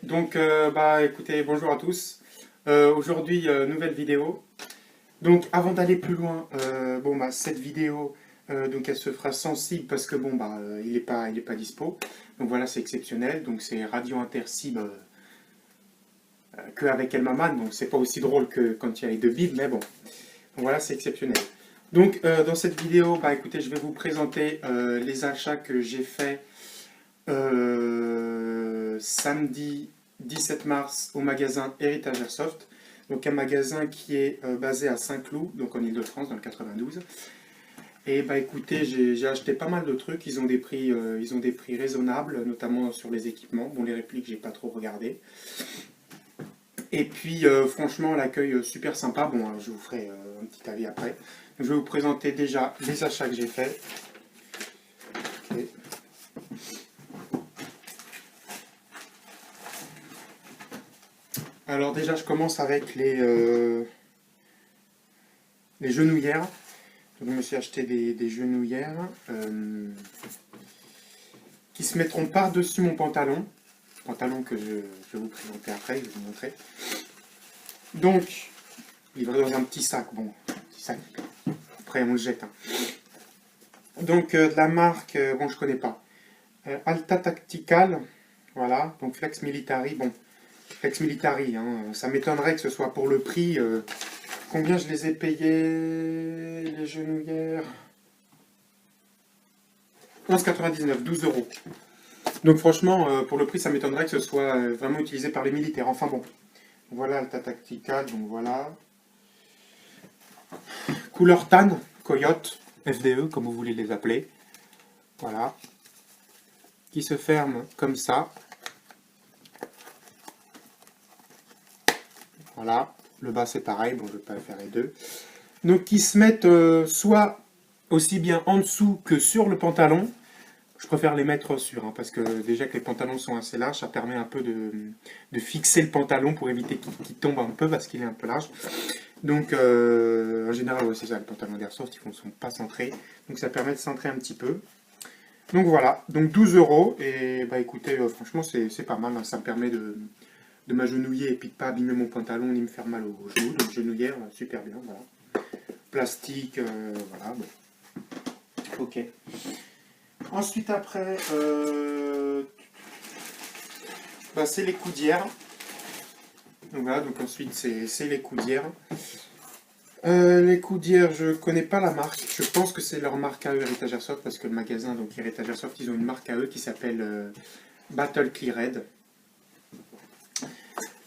Donc, écoutez, bonjour à tous. Aujourd'hui, nouvelle vidéo. Donc, avant d'aller plus loin, cette vidéo, donc elle se fera sensible parce que il est pas dispo. Donc voilà, c'est exceptionnel. Donc c'est Radio Inter-Cible que avec El Maman. Donc c'est pas aussi drôle que quand il y a les deux bibles, mais bon. Donc voilà, c'est exceptionnel. Donc dans cette vidéo, écoutez, je vais vous présenter les achats que j'ai faits samedi 17 mars au magasin Héritage Airsoft, donc un magasin qui est basé à Saint-Cloud, donc en Ile-de-France, dans le 92. Et écoutez, j'ai acheté pas mal de trucs, ils ont des prix raisonnables, notamment sur les équipements. Bon, les répliques, j'ai pas trop regardé. Et puis, franchement, l'accueil super sympa. Bon, je vous ferai un petit avis après. Donc, je vais vous présenter déjà les achats que j'ai faits. Okay. Alors déjà, je commence avec les genouillères. Donc, je me suis acheté des genouillères qui se mettront par-dessus mon pantalon. Pantalon que je vais vous présenter après, je vais vous montrer. Donc, livré dans un petit sac. Bon, petit sac. Après, on le jette. Hein. Donc, de la marque, je connais pas. Alta Tactical. Voilà. Donc, Flex Military. Bon, Flex Military, hein, ça m'étonnerait que ce soit pour le prix. Combien je les ai payés, les genouillères? 11,99, 12 euros. Donc franchement, pour le prix, ça m'étonnerait que ce soit vraiment utilisé par les militaires. Enfin bon, voilà Alta Tactical, donc voilà. Couleur tan, Coyote, FDE, comme vous voulez les appeler. Voilà. Qui se ferme comme ça. Voilà, le bas c'est pareil, bon je ne vais pas faire les deux. Donc qui se mettent soit aussi bien en dessous que sur le pantalon. Je préfère les mettre sur, hein, parce que déjà que les pantalons sont assez larges, ça permet un peu de fixer le pantalon pour éviter qu'il tombe un peu, parce qu'il est un peu large. Donc en général, ouais, c'est ça, les pantalons d'airsoft, ils ne sont pas centrés. Donc ça permet de centrer un petit peu. Donc voilà, donc 12 euros, et écoutez, franchement c'est pas mal, hein, ça me permet de m'agenouiller et puis de pas abîmer mon pantalon ni me faire mal aux genoux. Donc genouillère, super bien, voilà. Plastique, voilà, bon. Ok. Ensuite après, c'est les coudières. Donc voilà, donc ensuite c'est les coudières. Les coudières, je connais pas la marque. Je pense que c'est leur marque à eux, Héritage Airsoft, parce que le magasin, donc Héritage Airsoft, ils ont une marque à eux qui s'appelle Battle Cleared.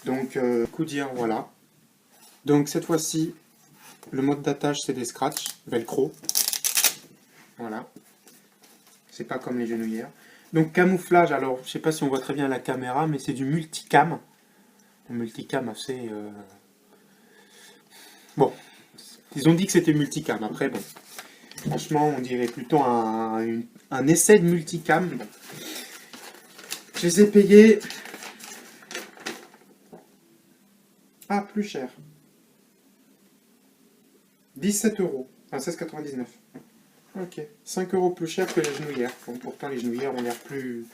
Donc, coudières, voilà. Donc, cette fois-ci, le mode d'attache, c'est des scratchs, velcro. Voilà. C'est pas comme les genouillères. Donc, camouflage, alors, je sais pas si on voit très bien la caméra, mais c'est du multicam. Un multicam assez... Bon, ils ont dit que c'était multicam. Après, bon, franchement, on dirait plutôt un essai de multicam. Bon. Je les ai payés... Ah, plus cher. 17 euros. Enfin, 16,99. Ok. 5 euros plus cher que les genouillères. Bon, pourtant, les genouillères ont l'air plus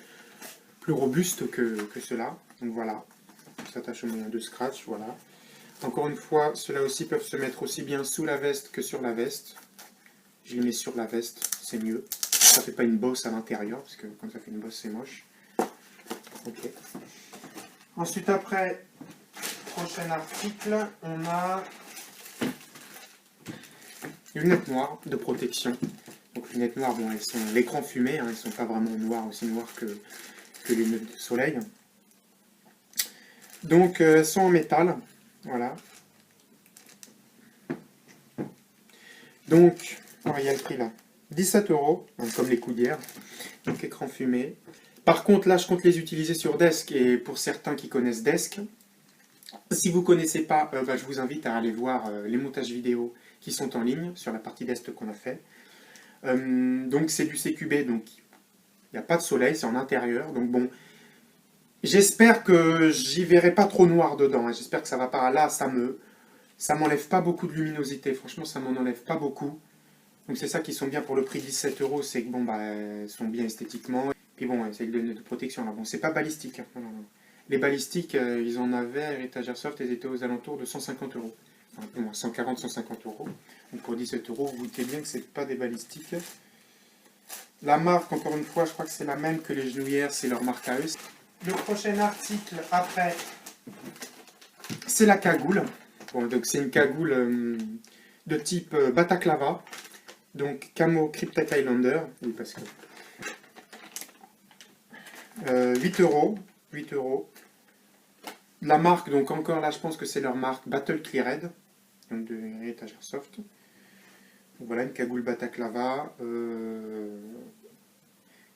robustes que ceux-là. Donc voilà. Ça s'attache au moyen de scratch. Voilà. Encore une fois, ceux-là aussi peuvent se mettre aussi bien sous la veste que sur la veste. Je les mets sur la veste, c'est mieux. Ça fait pas une bosse à l'intérieur, parce que quand ça fait une bosse, c'est moche. Ok. Ensuite, après, prochain article, on a lunettes noires de protection. Donc lunettes noires, bon, elles sont l'écran fumé, hein, elles ne sont pas vraiment noires, aussi noires que les lunettes de soleil. Donc elles sont en métal, voilà. Donc, il y a le prix là. 17 euros, comme les coudières. Donc écran fumé. Par contre, là, je compte les utiliser sur Desk, et pour certains qui connaissent Desk, si vous ne connaissez pas, je vous invite à aller voir les montages vidéo qui sont en ligne sur la partie Desk qu'on a fait. Donc c'est du CQB, donc Il n'y a pas de soleil, c'est en intérieur. Donc bon, j'espère que j'y verrai pas trop noir dedans. Hein. J'espère que ça va pas. Là, ça m'enlève pas beaucoup de luminosité. Franchement, ça m'en enlève pas beaucoup. Donc c'est ça qui sont bien pour le prix 17 euros, c'est que bon, bah, elles sont bien esthétiquement. Puis bon, c'est de protection là. Bon, c'est pas balistique. Hein. Non, non, non. Les balistiques, ils en avaient à Heritage Airsoft, elles étaient aux alentours de 150 euros. Enfin, un peu moins, 140, 150 euros. Donc pour 17 euros, vous doutez bien que c'est pas des balistiques. La marque, encore une fois, je crois que c'est la même que les genouillères, c'est leur marque à eux. Le prochain article après, c'est la cagoule. Bon, donc c'est une cagoule de type Bataklava. Donc camo Cryptek Highlander. Oui, parce que 8 euros. 8 euros. La marque, donc encore là, je pense que c'est leur marque Battle Cleared, donc de Heritage Airsoft. Donc voilà, une cagoule Bataklava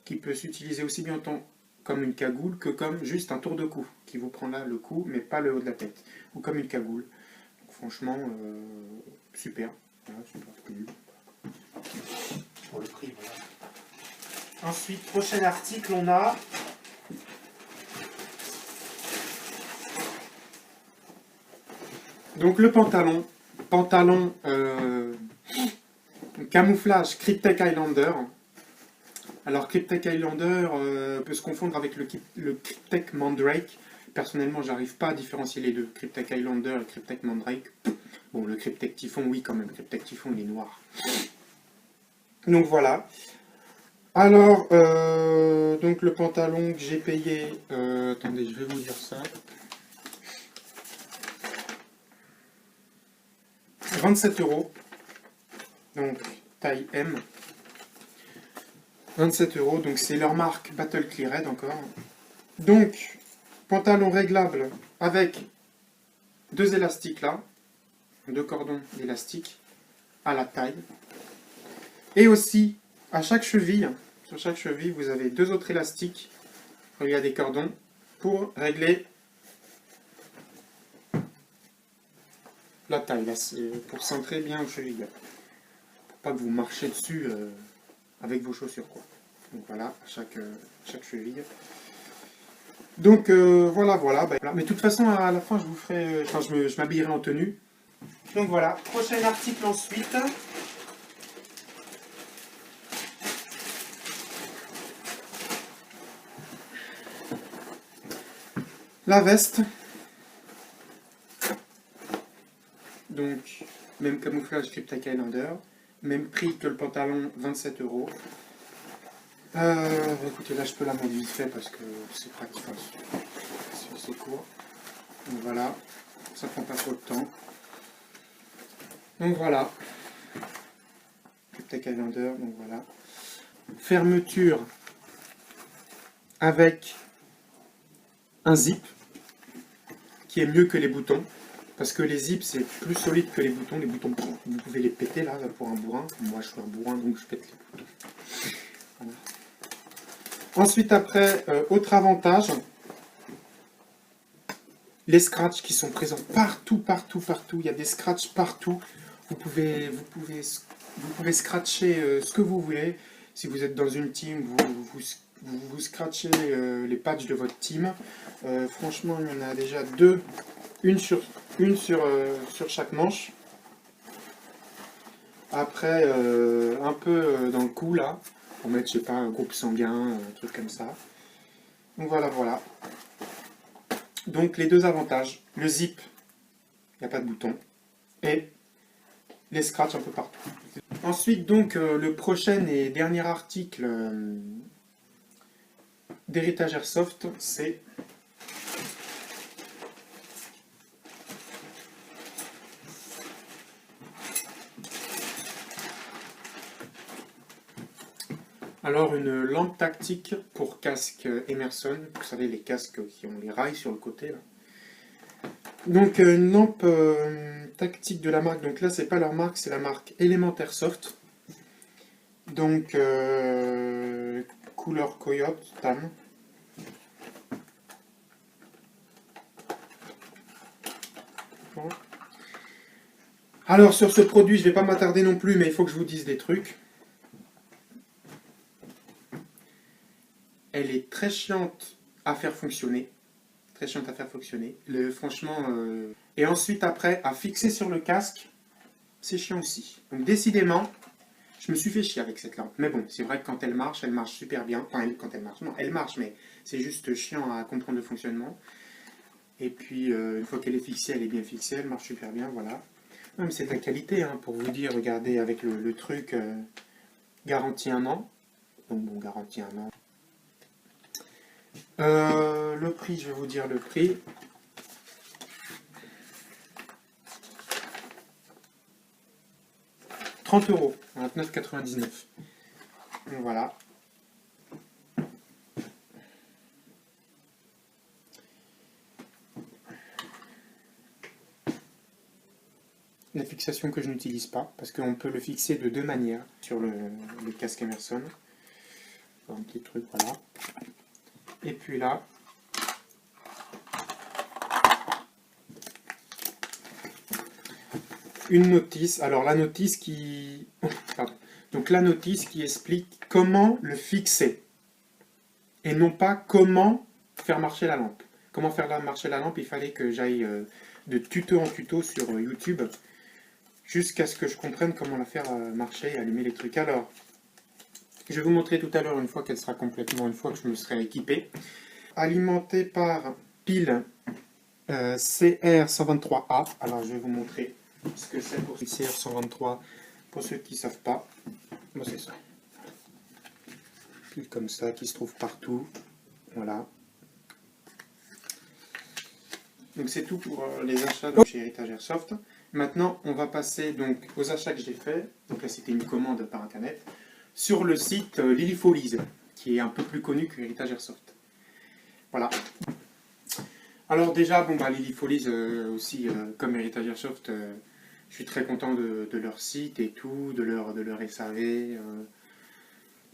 qui peut s'utiliser aussi bien comme une cagoule que comme juste un tour de cou, qui vous prend là le cou, mais pas le haut de la tête, ou comme une cagoule. Donc, franchement, super. Voilà, super cool. Pour le prix, voilà. Ensuite, prochain article, on a donc le pantalon. Pantalon camouflage Cryptek Highlander. Alors Cryptek Highlander peut se confondre avec le Cryptek Mandrake. Personnellement, j'arrive pas à différencier les deux. Cryptek Highlander et Cryptek Mandrake. Bon, le Cryptek Typhon, oui quand même. Cryptek Typhon, il est noir. Donc voilà. Alors, donc le pantalon que j'ai payé... attendez, je vais vous dire ça. 27 euros. Donc, taille M. 27 euros, donc c'est leur marque Battle Cleared encore. Donc, pantalon réglable avec deux élastiques là, deux cordons d'élastique à la taille. Et aussi, à chaque cheville, sur chaque cheville, vous avez deux autres élastiques, il y a des cordons, pour régler la taille, là, pour centrer bien aux chevilles. Pour pas que vous marchiez dessus avec vos chaussures, quoi. Donc voilà, à chaque cheville. Donc voilà. Mais de toute façon, à la fin, je vous ferai, enfin, je m'habillerai en tenue. Donc voilà, prochain article ensuite. La veste. Donc, même camouflage Cryptek Highlander. Même prix que le pantalon, 27 euros. Écoutez, là je peux la mettre vite fait parce que c'est pratique, c'est court. Donc voilà, ça prend pas trop de temps. Donc voilà. Cryptek Highlander, donc voilà. Fermeture avec un zip qui est mieux que les boutons. Parce que les zips c'est plus solide que les boutons. Les boutons, vous pouvez les péter là pour un bourrin. Moi je suis un bourrin donc je pète les boutons. Voilà. Ensuite après, autre avantage, les scratchs qui sont présents partout. Il y a des scratchs partout. Vous pouvez scratcher ce que vous voulez. Si vous êtes dans une team, vous scratchez les patchs de votre team. Franchement, il y en a déjà deux. Une sur chaque manche. Après, un peu dans le cou, là. Pour mettre, je sais pas, un groupe sanguin, un truc comme ça. Donc voilà. Donc les deux avantages. Le zip, il n'y a pas de bouton. Et les scratchs un peu partout. Ensuite, donc, le prochain et dernier article d'Heritage Airsoft, c'est alors une lampe tactique pour casque Emerson. Vous savez, les casques qui ont les rails sur le côté, là. Donc une lampe tactique de la marque, donc là c'est pas leur marque, c'est la marque Element Airsoft. Donc couleur Coyote, Tam. Bon. Alors sur ce produit, je vais pas m'attarder non plus, mais il faut que je vous dise des trucs. Elle est très chiante à faire fonctionner. Très chiante à faire fonctionner. Franchement... Et ensuite, après, à fixer sur le casque, c'est chiant aussi. Donc décidément, je me suis fait chier avec cette lampe. Mais bon, c'est vrai que quand elle marche super bien. Enfin, quand elle marche, non, elle marche, mais c'est juste chiant à comprendre le fonctionnement. Et puis, une fois qu'elle est fixée, elle est bien fixée, elle marche super bien, voilà. Non, mais c'est de la qualité, hein, pour vous dire, regardez, avec le truc, garantie 1 an. Donc bon, garantie 1 an. Le prix, je vais vous dire le prix. €30, 29,99. Voilà. La fixation que je n'utilise pas, parce qu'on peut le fixer de 2 manières sur le casque Emerson. Un petit truc, voilà. Et puis là, une notice. Alors la notice qui... Pardon. Donc la notice qui explique comment le fixer. Et non pas comment faire marcher la lampe. Comment faire marcher la lampe, il fallait que j'aille de tuto en tuto sur YouTube jusqu'à ce que je comprenne comment la faire marcher et allumer les trucs. Alors, je vais vous montrer tout à l'heure une fois qu'elle sera complètement, une fois que je me serai équipé. Alimenté par pile CR123A. Alors, je vais vous montrer ce que c'est pour CR123 pour ceux qui ne savent pas. Moi, c'est ça. Pile comme ça qui se trouve partout. Voilà. Donc c'est tout pour les achats chez Héritage Airsoft. Maintenant, on va passer donc aux achats que j'ai faits. Donc là, c'était une commande par internet sur le site Lilifolise, qui est un peu plus connu que Héritage Airsoft. Voilà. Alors déjà, bon bah Lilifolise aussi, comme Héritage Airsoft, je suis très content de leur site et tout, de leur SAV.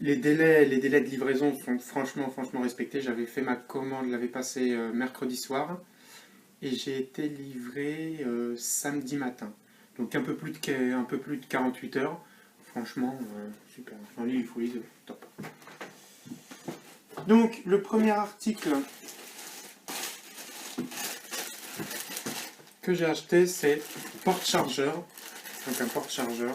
Les délais de livraison sont franchement respectés. J'avais fait ma commande, je l'avais passé mercredi soir. Et j'ai été livré samedi matin. Donc un peu plus de 48 heures. Franchement, super. En ligne, il faut lire, top. Donc le premier article que j'ai acheté, c'est porte-chargeur. Donc un porte-chargeur.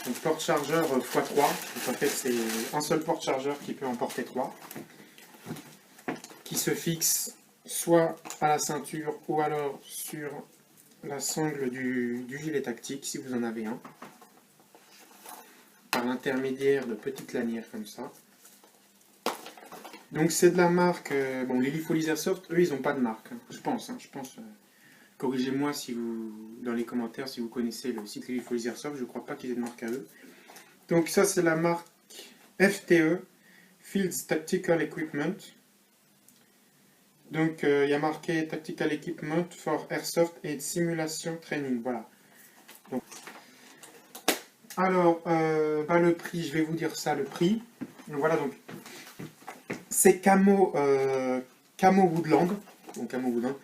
Donc porte-chargeur x3. Donc en fait, c'est un seul porte-chargeur qui peut en porter 3. Qui se fixe soit à la ceinture ou alors sur la sangle du gilet tactique, si vous en avez un, par l'intermédiaire de petites lanières comme ça. Donc c'est de la marque, bon, Lilifolise Airsoft, eux ils n'ont pas de marque, hein, je pense, corrigez-moi si dans les commentaires si vous connaissez le site Lilifolise Airsoft, je ne crois pas qu'ils aient de marque à eux. Donc ça c'est la marque FTE, Fields Tactical Equipment. Donc, il y a marqué Tactical Equipment for Airsoft et Simulation Training. Voilà. Donc, alors, le prix, je vais vous dire ça, le prix. Donc, voilà, donc, c'est camo Woodland. Donc, camo Woodland.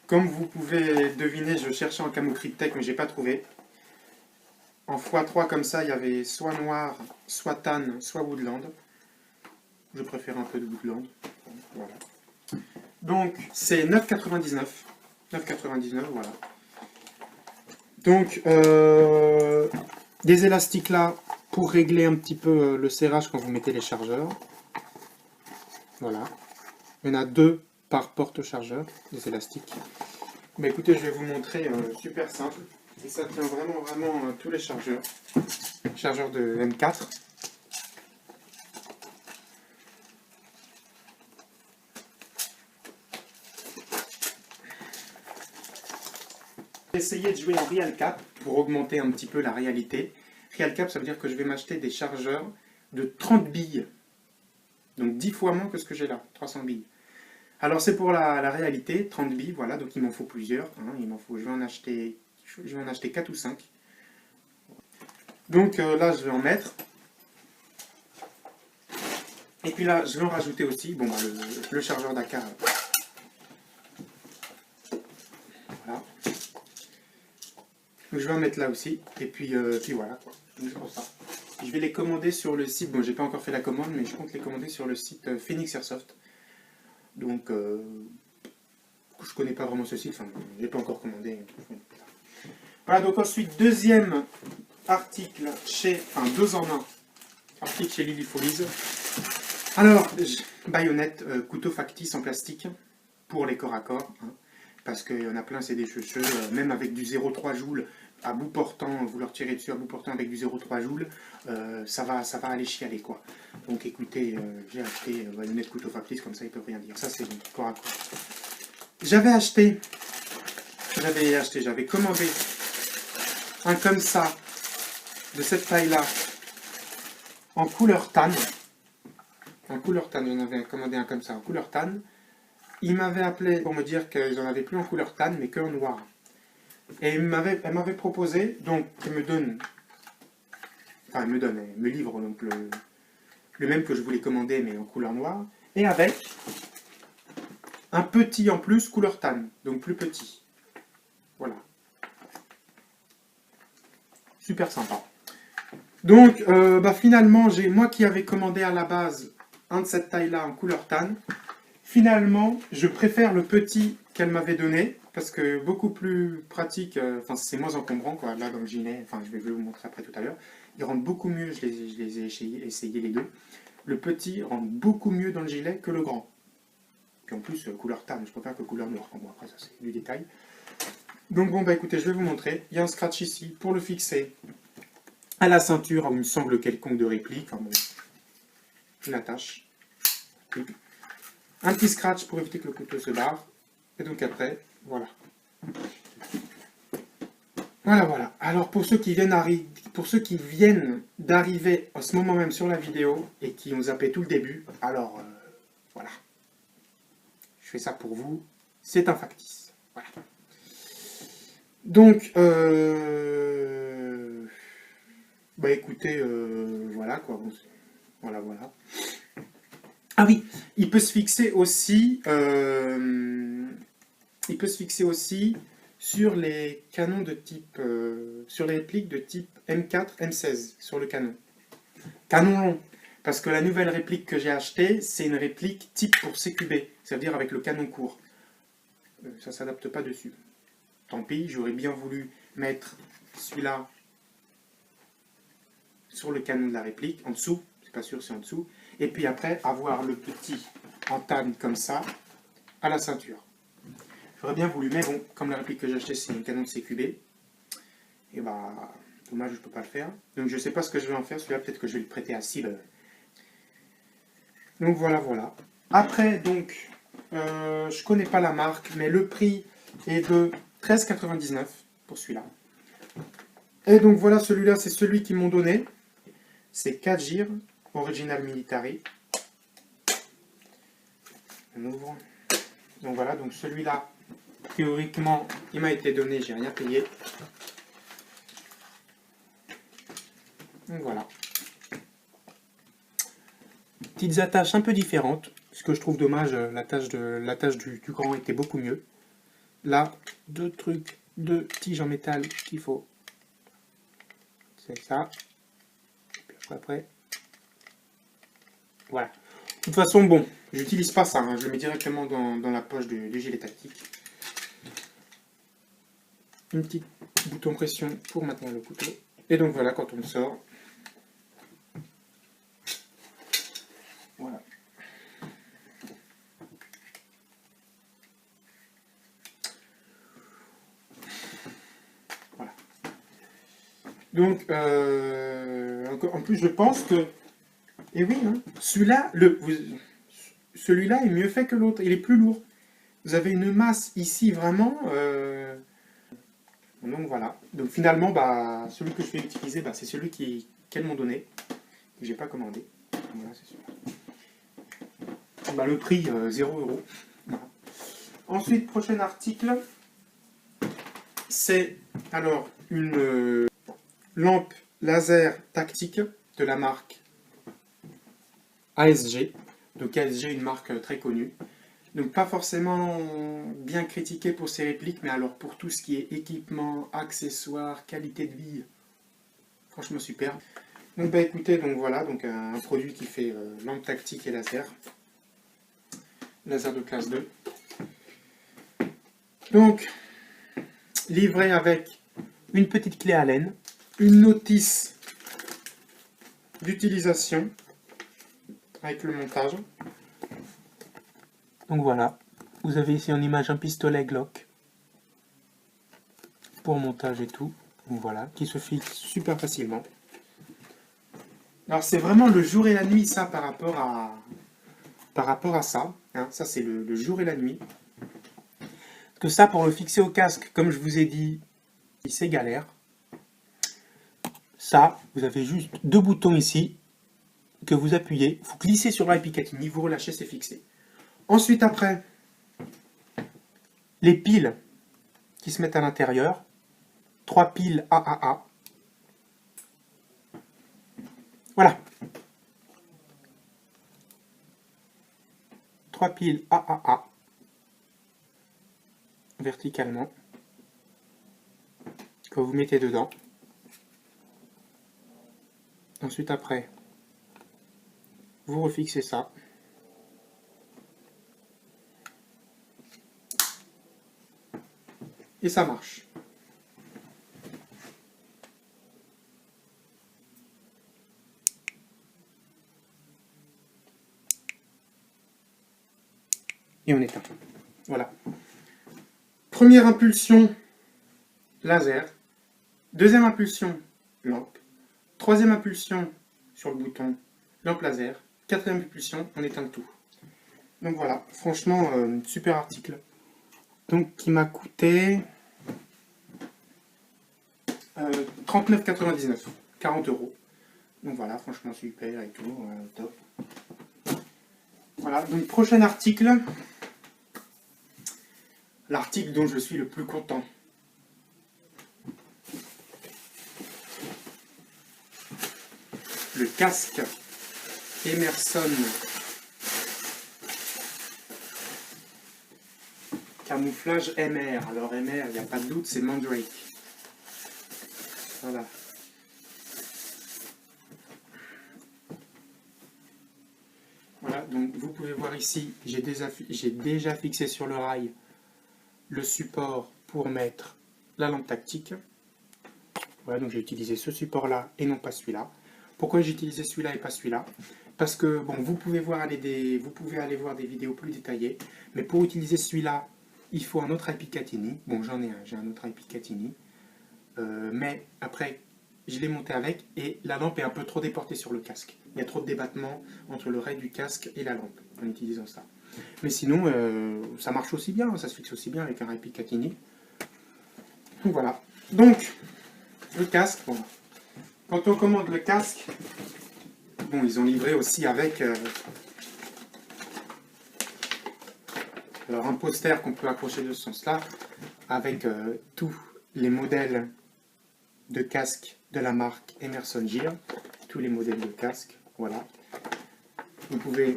Comme vous pouvez deviner, je cherchais en camo Cryptek, mais j'ai pas trouvé. En x3 comme ça, il y avait soit noir, soit tan, soit Woodland. Je préfère un peu de Woodland. Voilà. Donc, c'est 9,99. 9,99, voilà. Donc, des élastiques là pour régler un petit peu le serrage quand vous mettez les chargeurs. Voilà. Il y en a 2 par porte-chargeur, des élastiques. Mais écoutez, je vais vous montrer super simple. Et ça tient vraiment tous les chargeurs. Chargeur de M4. Essayer de jouer en Real Cap pour augmenter un petit peu la réalité. Real Cap, ça veut dire que je vais m'acheter des chargeurs de 30 billes. Donc 10 fois moins que ce que j'ai là, 300 billes. Alors c'est pour la réalité, 30 billes, voilà, donc il m'en faut plusieurs. Hein, je vais en acheter 4 ou 5. Donc là, je vais en mettre. Et puis là, je vais en rajouter aussi, bon, le chargeur Dakar. Voilà. Donc je vais en mettre là aussi. Et puis voilà, quoi. Donc c'est pour ça. Je vais les commander sur le site, bon j'ai pas encore fait la commande, mais je compte les commander sur le site Phoenix Airsoft. Donc je connais pas vraiment ce site, enfin j'ai pas encore commandé. Voilà, donc ensuite deuxième article chez, enfin 2 en 1, article chez Lily Folies. Alors, baïonnette, couteau factice en plastique pour les corps à corps, hein, parce qu'il y en a plein, c'est des cheveux, même avec du 0,3 joules à bout portant, vous leur tirez dessus à bout portant avec du 0,3 joules, ça va aller chialer quoi. Donc écoutez, j'ai acheté baïonnette couteau factice, comme ça ils peuvent rien dire. Ça c'est bon, corps à corps. J'avais commandé un comme ça, de cette taille-là, en couleur tanne. En couleur tanne, j'en avais commandé un comme ça, en couleur tanne. Il m'avait appelé pour me dire qu'ils n'en avaient plus en couleur tanne, mais qu'en noir. Et elle m'avait proposé, donc, qu'elle me donne, enfin, elle me livre donc le même que je voulais commander, mais en couleur noire, et avec un petit en plus, couleur tanne, donc plus petit. Voilà. Super sympa. Donc, finalement, moi qui avais commandé à la base un de cette taille-là en couleur tanne, finalement, je préfère le petit qu'elle m'avait donné, parce que beaucoup plus pratique, enfin c'est moins encombrant, quoi, là dans le gilet, enfin je vais vous montrer après tout à l'heure, il rentre beaucoup mieux, je les ai essayé les deux. Le petit rentre beaucoup mieux dans le gilet que le grand. Puis en plus, couleur tanne, je préfère que couleur noire, bon après ça c'est du détail. Donc bon, bah écoutez, je vais vous montrer, il y a un scratch ici pour le fixer à la ceinture, où il me semble quelconque de réplique, enfin bon, je l'attache. Un petit scratch pour éviter que le couteau se barre. Et donc après, voilà. Voilà. Alors pour ceux qui viennent d'arriver à ce moment même sur la vidéo et qui ont zappé tout le début, alors voilà. Je fais ça pour vous. C'est un factice. Voilà. Donc, écoutez, voilà quoi. Bon, voilà. Ah oui, il peut se fixer aussi sur les canons de type, sur les répliques de type M4, M16 sur le canon. Canon long, parce que la nouvelle réplique que j'ai achetée, c'est une réplique type pour CQB, c'est-à-dire avec le canon court. Ça ne s'adapte pas dessus. Tant pis, j'aurais bien voulu mettre celui-là sur le canon de la réplique, en dessous, c'est pas sûr c'est en dessous, et puis après avoir le petit en tanne comme ça à la ceinture. J'aurais bien voulu, mais bon, comme la réplique que j'ai achetée c'est un canon de CQB, et bah dommage je peux pas le faire. Donc je sais pas ce que je vais en faire, celui-là peut-être que je vais le prêter à Cible. Donc voilà. Après donc, je connais pas la marque, mais le prix est de 13,99 pour celui-là. Et donc voilà, celui-là c'est celui qu'ils m'ont donné. C'est 4 gires, Original Military. On ouvre. Donc voilà, donc celui-là, théoriquement, il m'a été donné, j'ai rien payé. Donc voilà. Petites attaches un peu différentes, ce que je trouve dommage, l'attache du grand était beaucoup mieux. Là, deux tiges en métal qu'il faut. C'est ça. Et puis après, voilà. De toute façon, bon, j'utilise pas ça, hein, je le mets directement dans la poche du gilet tactique. Une petite bouton pression pour maintenir le couteau. Et donc voilà, quand on le sort, voilà. Voilà. Donc, en plus, je pense que, et oui, hein, celui-là est mieux fait que l'autre, il est plus lourd. Vous avez une masse ici vraiment. Donc voilà. Donc finalement, celui que je vais utiliser, c'est celui qu'elles m'ont donné, que j'ai pas commandé. Voilà, c'est sûr. Le prix 0 €. Voilà. Ensuite, prochain article, c'est alors une lampe laser tactique de la marque ASG. Donc ASG, une marque très connue. Donc pas forcément bien critiqué pour ses répliques, mais alors pour tout ce qui est équipement, accessoires, qualité de vie, franchement super. Donc bah écoutez, donc voilà, donc un produit qui fait lampe tactique et laser. Laser de classe 2. Donc, livré avec une petite clé Allen, une notice d'utilisation avec le montage. Donc voilà, vous avez ici en image un pistolet Glock pour montage et tout. Donc voilà, qui se fixe super facilement. Alors c'est vraiment le jour et la nuit ça par rapport à ça. Hein. Ça c'est le jour et la nuit. Parce que ça pour le fixer au casque, comme je vous ai dit, c'est galère. Ça, vous avez juste deux boutons ici que vous appuyez. Vous glissez sur la Picatinny, vous relâchez, c'est fixé. Ensuite après, les piles qui se mettent à l'intérieur. 3 piles AAA. Voilà. 3 piles AAA. Verticalement. Que vous mettez dedans. Ensuite après, vous refixez ça. Et ça marche. Et on éteint. Voilà. Première impulsion, laser. Deuxième impulsion, lampe. Troisième impulsion sur le bouton, lampe laser. Quatrième impulsion, on éteint le tout. Donc voilà, franchement, super article. Donc qui m'a coûté 39,99, 40 euros. Donc voilà, franchement super et tout, top. Voilà, donc prochain article. L'article dont je suis le plus content. Le casque Emerson camouflage MR. Alors MR, il n'y a pas de doute, c'est Mandrake. Voilà. Voilà, donc vous pouvez voir ici, j'ai déjà fixé sur le rail le support pour mettre la lampe tactique. Voilà, donc j'ai utilisé ce support-là et non pas celui-là. Pourquoi j'ai utilisé celui-là et pas celui-là? Parce que, bon, vous pouvez aller voir des vidéos plus détaillées, mais pour utiliser celui-là, il faut un autre Picatinny. Bon, j'en ai un, j'ai un autre Picatinny. Mais après, je l'ai monté avec et la lampe est un peu trop déportée sur le casque. Il y a trop de débattement entre le rail du casque et la lampe en utilisant ça. Mais sinon, ça marche aussi bien, ça se fixe aussi bien avec un Picatinny. Donc voilà. Donc, le casque, bon. Quand on commande le casque, bon, ils ont livré aussi avec alors un poster qu'on peut accrocher de ce sens-là, avec tous les modèles de casque de la marque Emerson Gear, tous les modèles de casque, voilà. Vous pouvez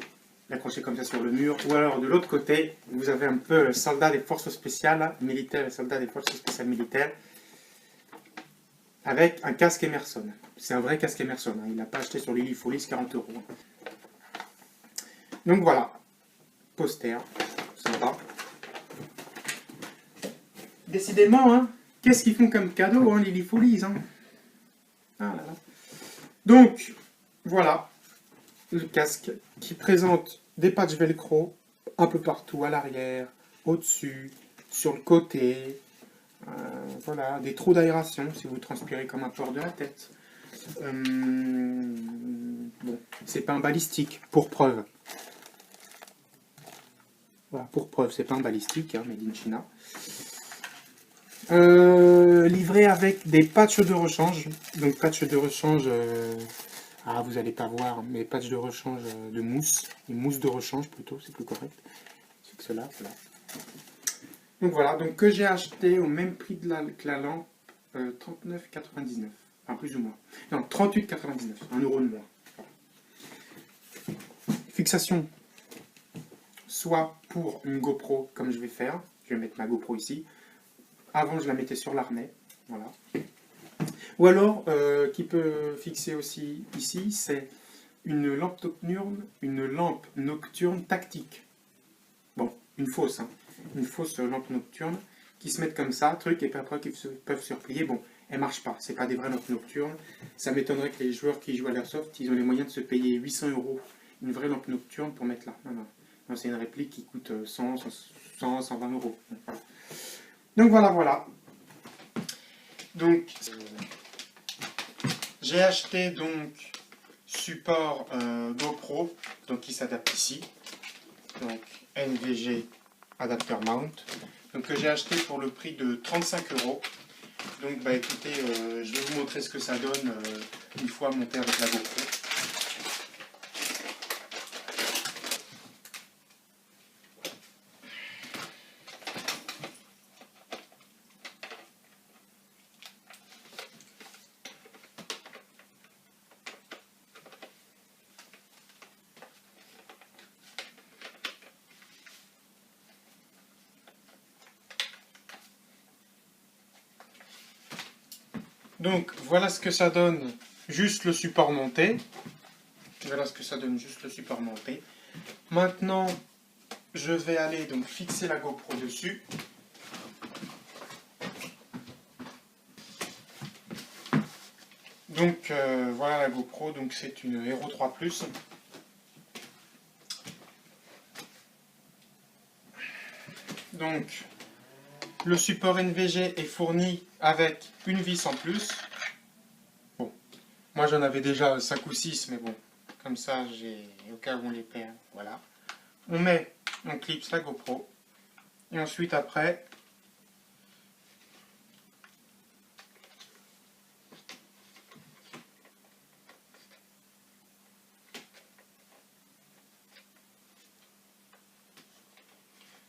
l'accrocher comme ça sur le mur, ou alors de l'autre côté, vous avez un peu le soldat des forces spéciales militaires et soldat des forces spéciales militaires, avec un casque Emerson. C'est un vrai casque Emerson, hein. Il n'a pas acheté sur Lilifolis 40 euros. Donc voilà, poster, sympa. Décidément, hein, qu'est-ce qu'ils font comme cadeau, hein, Lilifolis, hein. Ah là là. Donc, voilà, le casque qui présente des patchs velcro un peu partout, à l'arrière, au-dessus, sur le côté, voilà, des trous d'aération si vous transpirez comme un porc de la tête. Bon, c'est pas un balistique, pour preuve. Voilà, pour preuve, c'est pas un balistique, hein, made in China. Livré avec des patchs de rechange. Donc patchs de rechange, vous n'allez pas voir, mais patchs de rechange de mousse, une mousse de rechange plutôt, c'est plus correct. C'est que cela, voilà. Donc voilà, donc que j'ai acheté au même prix que la lampe, 39,99, enfin plus ou moins. Non, 38,99, 1 euro de moins. Voilà. Fixation, soit pour une GoPro comme je vais faire, je vais mettre ma GoPro ici. Avant, je la mettais sur l'arnais, voilà. Ou alors, qui peut fixer aussi ici, c'est une lampe nocturne tactique. Bon, une fausse, hein. Une fausse lampe nocturne qui se mettent comme ça, truc, et puis après qui peuvent se replier. Bon, elles marchent pas, c'est pas des vraies lampes nocturnes. Ça m'étonnerait que les joueurs qui jouent à l'airsoft, ils ont les moyens de se payer 800 € une vraie lampe nocturne pour mettre là. Non, non. Non, c'est une réplique qui coûte 100, 120 euros. Donc voilà, voilà. Donc, j'ai acheté donc support GoPro, donc qui s'adapte ici. Donc NVG Adapter Mount. Donc que j'ai acheté pour le prix de 35 €. Donc bah écoutez, je vais vous montrer ce que ça donne une fois monté avec la GoPro. Donc voilà ce que ça donne juste le support monté. Voilà ce que ça donne juste le support monté. Maintenant, je vais aller donc fixer la GoPro dessus. Donc voilà la GoPro, donc c'est une Hero 3 Plus. Donc le support NVG est fourni avec une vis en plus. Bon, moi j'en avais déjà 5 ou 6, mais bon, comme ça j'ai au cas où on les perd, voilà. On clipse la GoPro. Et ensuite après,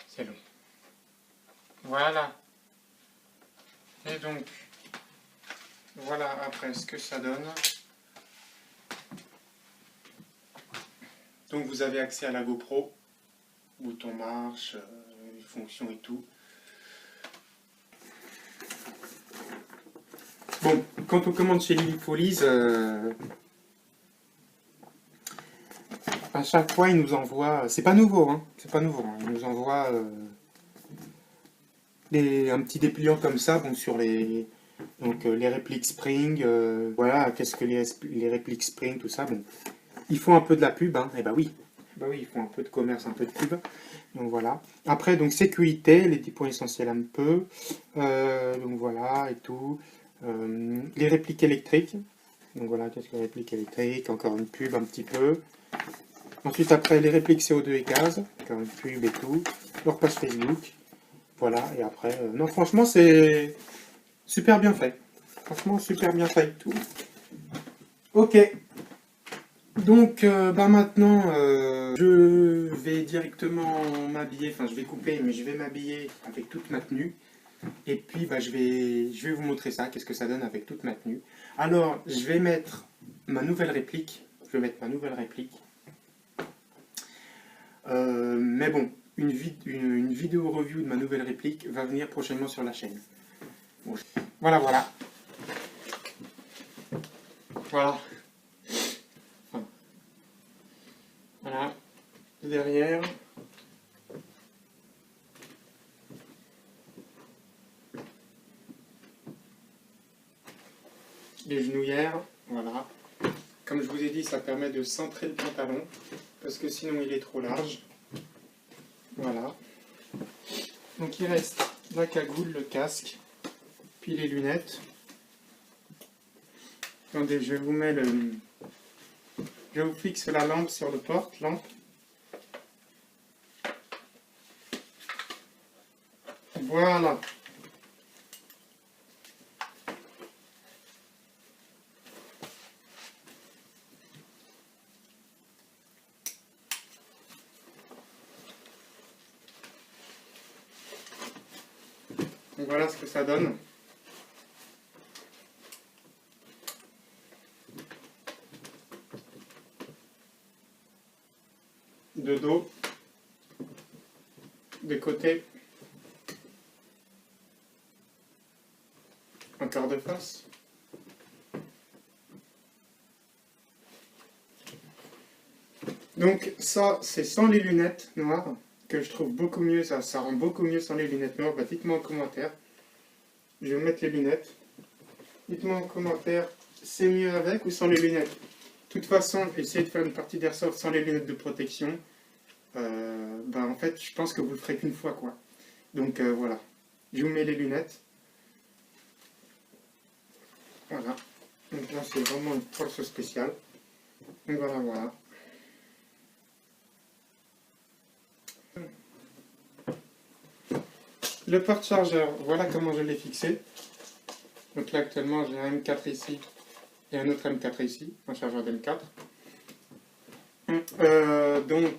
c'est long. Voilà. Et donc, voilà après ce que ça donne. Donc vous avez accès à la GoPro, bouton marche, fonctions et tout. Bon, quand on commande chez Lily Folies, à chaque fois il nous envoie, c'est pas nouveau, hein, c'est pas nouveau, hein, il nous envoie un petit dépliant comme ça, bon, sur les, donc, les répliques Spring, voilà, qu'est-ce que les répliques Spring, tout ça, bon. Ils font un peu de la pub, hein, et bah oui, ils font un peu de commerce, un peu de pub, donc voilà. Après, donc sécurité, les 10 points essentiels un peu, donc voilà, et tout. Les répliques électriques, donc voilà, qu'est-ce que les répliques électriques, encore une pub un petit peu. Ensuite, après, les répliques CO2 et gaz, encore une pub et tout. Leur page Facebook. Voilà, et après, non, franchement, c'est super bien fait. Franchement, super bien fait et tout. Ok. Donc, bah maintenant, je vais directement m'habiller, enfin, je vais couper, mais je vais m'habiller avec toute ma tenue. Et puis, bah, je vais vous montrer ça, qu'est-ce que ça donne avec toute ma tenue. Alors, je vais mettre ma nouvelle réplique. Mais bon, une vidéo review de ma nouvelle réplique va venir prochainement sur la chaîne. Bon, voilà, voilà. Voilà. Voilà. Derrière. Les genouillères. Voilà. Comme je vous ai dit, ça permet de centrer le pantalon. Parce que sinon, il est trop large. Voilà. Donc, il reste la cagoule, le casque. Puis les lunettes. Attendez, je vous mets le... Je vous fixe la lampe sur le porte-lampe. Voilà. Donc voilà ce que ça donne. De dos, des côtés, encore de face. Donc ça, c'est sans les lunettes noires, que je trouve beaucoup mieux, ça rend beaucoup mieux sans les lunettes noires. Bah, dites-moi en commentaire. Je vais mettre les lunettes. Dites-moi en commentaire, c'est mieux avec ou sans les lunettes. De toute façon, essayez de faire une partie d'airsoft sans les lunettes de protection. En fait, je pense que vous le ferez qu'une fois, quoi. Donc voilà. Je vous mets les lunettes. Voilà. Donc là, c'est vraiment une force spéciale. Donc voilà, voilà. Le porte-chargeur, voilà comment je l'ai fixé. Donc là, actuellement, j'ai un M4 ici et un autre M4 ici, un chargeur d'M4. Donc,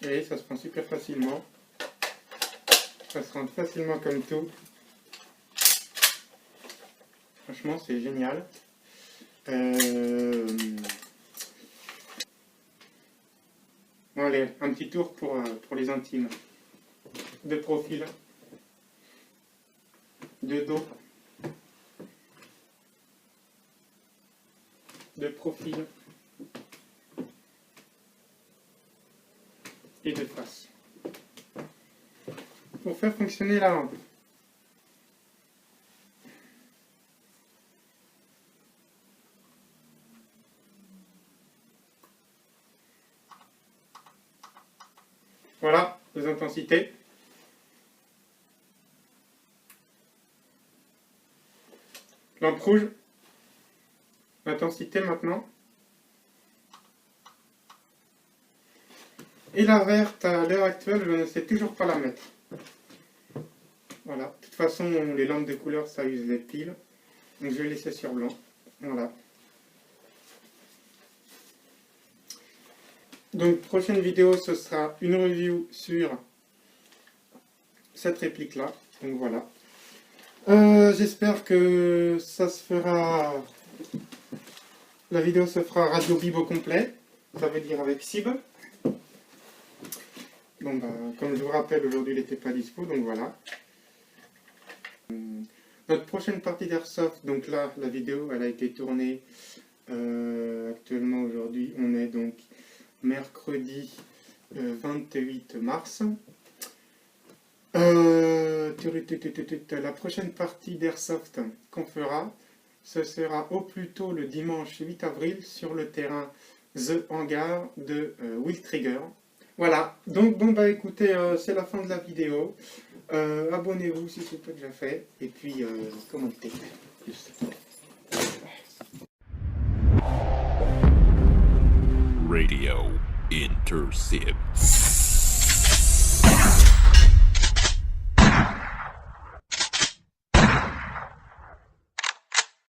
et ça se prend super facilement. Ça se rentre facilement comme tout. Franchement, c'est génial. Bon, allez, un petit tour pour les intimes. De profil, de dos, de profil et de face. Pour faire fonctionner la lampe. Voilà, les intensités. Lampe rouge. L'intensité maintenant. Et la verte, à l'heure actuelle, je ne sais toujours pas la mettre. Voilà. De toute façon, les lampes de couleur, ça use les piles. Donc je vais laisser sur blanc. Voilà. Donc, prochaine vidéo, ce sera une review sur cette réplique-là. Donc voilà. J'espère que ça se fera... La vidéo se fera radio bib au complet. Ça veut dire avec CIB. Bon, comme je vous rappelle, aujourd'hui, il n'était pas dispo, donc voilà. Notre prochaine partie d'Airsoft, donc là, la vidéo, elle a été tournée actuellement, aujourd'hui, on est donc mercredi 28 mars. La prochaine partie d'Airsoft qu'on fera, ce sera au plus tôt le dimanche 8 avril sur le terrain The Hangar de Will Trigger. Voilà, donc bon écoutez, c'est la fin de la vidéo. Abonnez-vous si ce n'est pas déjà fait, et puis commentez. Radio Intercept.